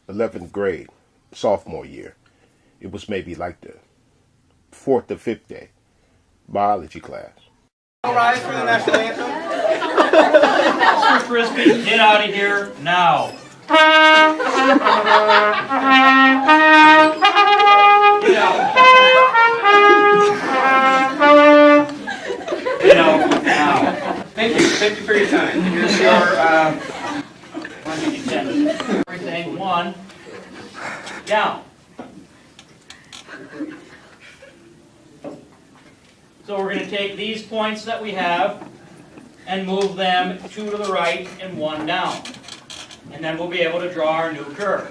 11th grade, sophomore year. It was maybe like the 4th or 5th day, biology class. All rise for the national anthem. Mr. Frisbee, get out of here now. Get out. Get out now. Thank you. Thank you for your time. Here's your everything. One. Down. So we're going to take these points that we have and move them 2 to the right and 1 down. And then we'll be able to draw our new curve.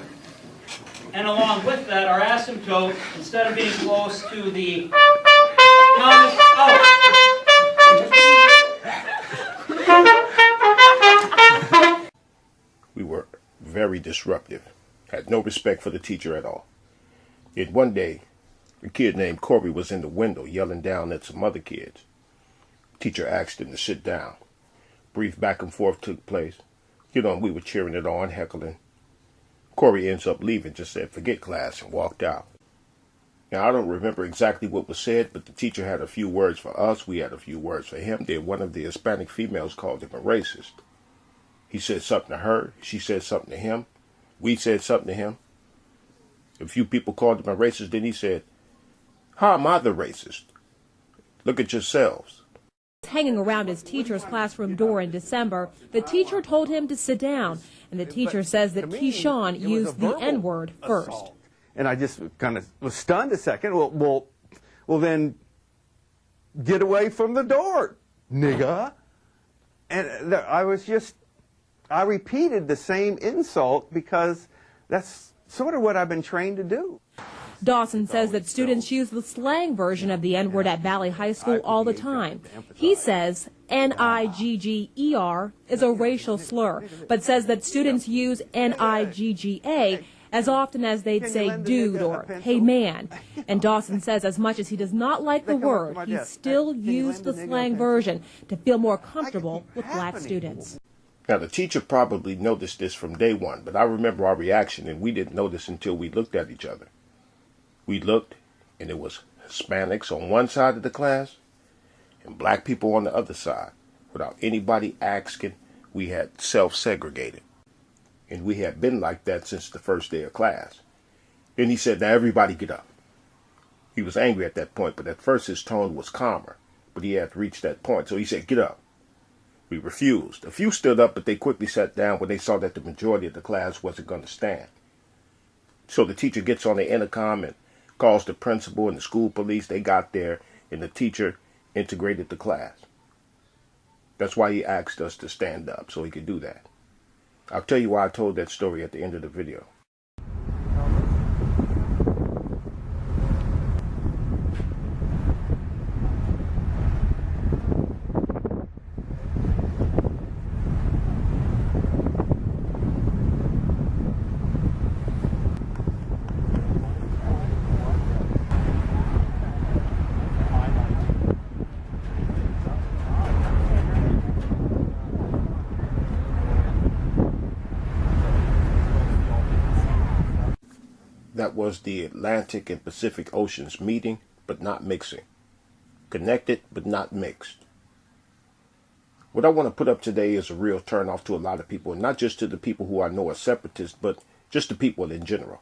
And along with that, our asymptote, instead of being close to the comes out. We were very disruptive, had no respect for the teacher at all. Yet one day, a kid named Corey was in the window yelling down at some other kids. Teacher asked him to sit down. Brief back and forth took place. We were cheering it on, heckling. Corey ends up leaving, just said, "Forget class," and walked out. Now, I don't remember exactly what was said, but the teacher had a few words for us. We had a few words for him. Then one of the Hispanic females called him a racist. He said something to her. She said something to him. We said something to him. A few people called him a racist. Then he said, "How am I the racist? Look at yourselves." Hanging around his teacher's classroom door in December, the teacher told him to sit down, and the teacher says that Keyshawn used the N-word first. And I just kind of was stunned a second. Well, then get away from the door, nigga. And I repeated the same insult because that's sort of what I've been trained to do. Dawson says that students use the slang version of the N-word at Valley High School all the time. He says Nigger is a racial slur, but says that students use Nigga as often as they'd say dude or hey man. And Dawson says as much as he does not like the word, he still used the slang version to feel more comfortable with black students. Now, the teacher probably noticed this from day one, but I remember our reaction, and we didn't notice until we looked at each other. We looked, and it was Hispanics on one side of the class and black people on the other side. Without anybody asking, we had self-segregated. And we had been like that since the first day of class. Then he said, "Now everybody get up." He was angry at that point, but at first his tone was calmer. But he had reached that point, so he said, "Get up." We refused. A few stood up, but they quickly sat down when they saw that the majority of the class wasn't going to stand. So the teacher gets on the intercom and calls the principal and the school police. They got there, and the teacher integrated the class. That's why he asked us to stand up, so he could do that. I'll tell you why I told that story at the end of the video. That was the Atlantic and Pacific Oceans meeting, but not mixing. Connected, but not mixed. What I want to put up today is a real turnoff to a lot of people, and not just to the people who I know are separatists, but just to people in general.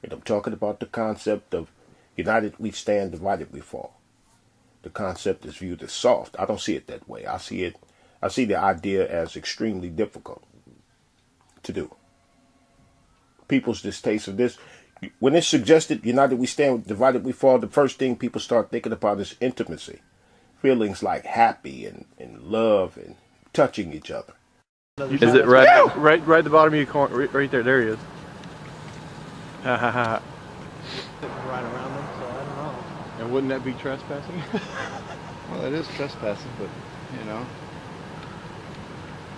And I'm talking about the concept of united we stand, divided we fall. The concept is viewed as soft. I don't see it that way. I see the idea as extremely difficult to do. People's distaste of this, when it's suggested, united we stand, divided we fall, the first thing people start thinking about is intimacy. Feelings like happy and love and touching each other. Is it right at the bottom of your corner? Right there, there he is. Ha ha ha. Right around them, so I don't know. And wouldn't that be trespassing? Well, it is trespassing, but you know.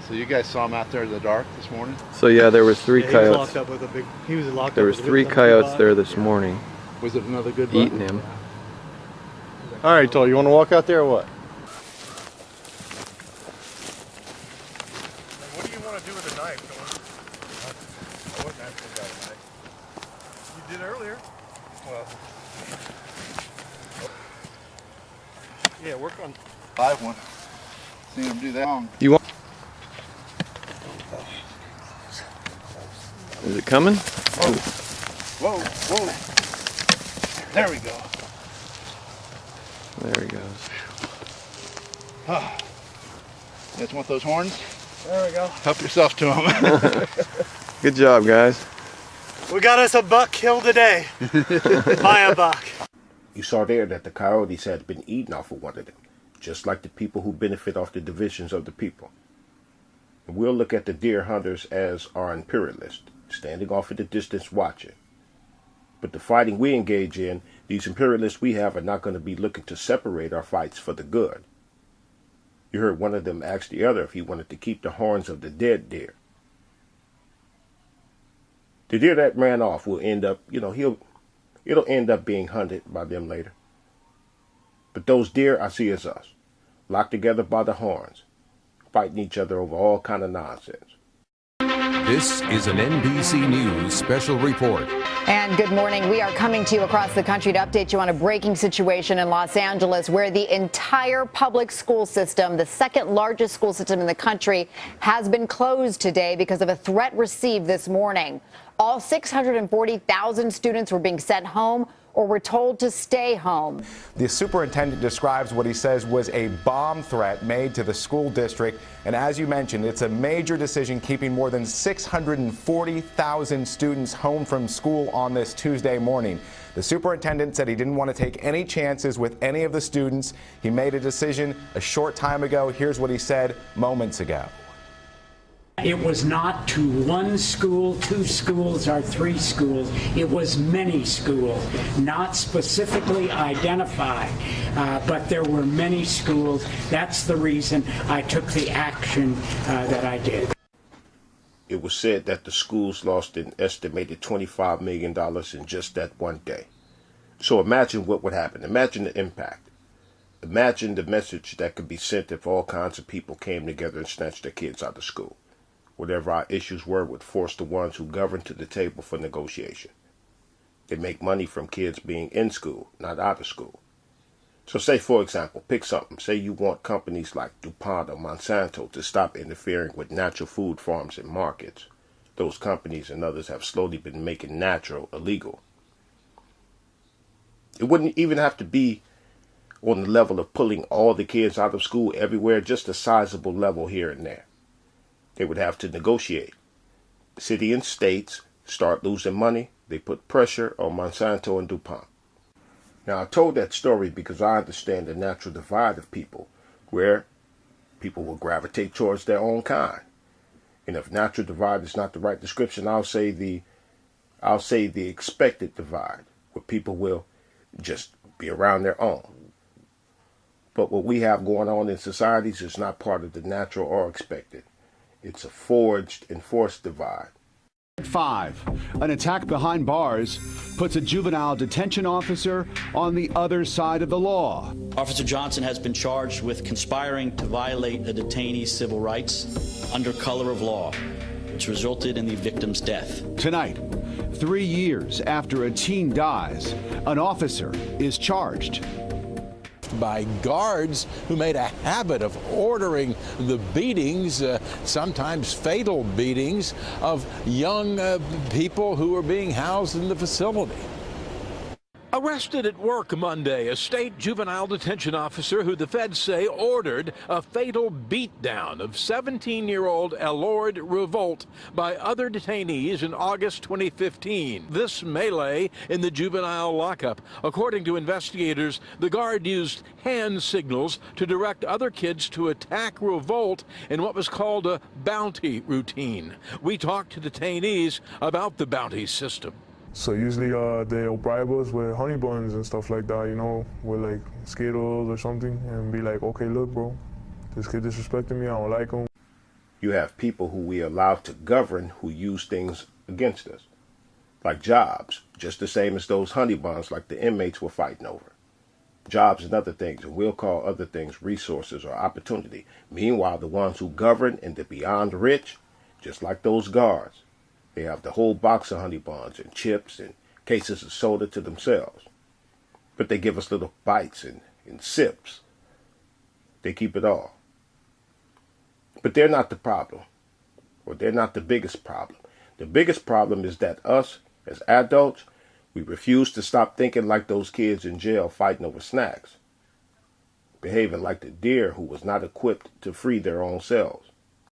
So you guys saw him out there in the dark this morning? So yeah, there was three He was coyotes. locked up with a big. He was locked There up was with a 3 big coyotes buck. there this morning, Was it another good buck? eating him. All right, Toll, you want to walk out there or what? What do you want to do with a knife? I wouldn't actually got a knife. did earlier. Well, Yeah, work on. live one. Seen him do that long. You want? Is it coming? Whoa, whoa. There we go. There he goes. You guys want those horns? There we go. Help yourself to them. Good job, guys. We got us a buck killed today. By a buck. You saw there that the coyotes had been eaten off of one of them, just like the people who benefit off the divisions of the people. And we'll look at the deer hunters as our imperialists, standing off in the distance watching. But the fighting we engage in, these imperialists we have are not going to be looking to separate our fights for the good. You heard one of them ask the other if he wanted to keep the horns of the dead deer. The deer that ran off will end up, it'll end up being hunted by them later. But those deer I see as us, locked together by the horns, fighting each other over all kind of nonsense. This is an NBC News special report. And good morning. We are coming to you across the country to update you on a breaking situation in Los Angeles where the entire public school system, the second largest school system in the country, has been closed today because of a threat received this morning. All 640,000 students were being sent home or were told to stay home. The superintendent describes what he says was a bomb threat made to the school district. And as you mentioned, it's a major decision keeping more than 640,000 students home from school on this Tuesday morning. The superintendent said he didn't want to take any chances with any of the students. He made a decision a short time ago. Here's what he said moments ago. It was not to one school, two schools, or three schools. It was many schools, not specifically identified, but there were many schools. That's the reason I took the action that I did. It was said that the schools lost an estimated $25 million in just that one day. So imagine what would happen. Imagine the impact. Imagine the message that could be sent if all kinds of people came together and snatched their kids out of school. Whatever our issues were would force the ones who govern to the table for negotiation. They make money from kids being in school, not out of school. So say, for example, pick something. Say you want companies like DuPont or Monsanto to stop interfering with natural food farms and markets. Those companies and others have slowly been making natural illegal. It wouldn't even have to be on the level of pulling all the kids out of school everywhere, just a sizable level here and there. They would have to negotiate. City and states start losing money. They put pressure on Monsanto and DuPont. Now, I told that story because I understand the natural divide of people, where people will gravitate towards their own kind. And if natural divide is not the right description, I'll say the expected divide, where people will just be around their own. But what we have going on in societies is not part of the natural or expected. It's a forged, enforced divide. 5. An attack behind bars puts a juvenile detention officer on the other side of the law. Officer Johnson has been charged with conspiring to violate a detainee's civil rights under color of law, which resulted in the victim's death. Tonight, 3 years after a teen dies, an officer is charged. By guards who made a habit of ordering the beatings, sometimes fatal beatings, of young people who were being housed in the facility. Arrested at work Monday, a state juvenile detention officer who the feds say ordered a fatal beatdown of 17-year-old Elord Revolt by other detainees in August 2015. This melee in the juvenile lockup. According to investigators, the guard used hand signals to direct other kids to attack Revolt in what was called a bounty routine. We talked to detainees about the bounty system. So usually they'll bribe us with honey buns and stuff like that, with like Skittles or something, and be like, okay, look, bro, this kid disrespecting me, I don't like him. You have people who we allow to govern who use things against us, like jobs, just the same as those honey buns like the inmates were fighting over. Jobs and other things, and we'll call other things resources or opportunity. Meanwhile, the ones who govern and the beyond rich, just like those guards, they have the whole box of honey buns and chips and cases of soda to themselves. But they give us little bites and sips. They keep it all. But they're not the problem, or they're not the biggest problem. The biggest problem is that us, as adults, we refuse to stop thinking like those kids in jail fighting over snacks, behaving like the deer who was not equipped to free their own selves.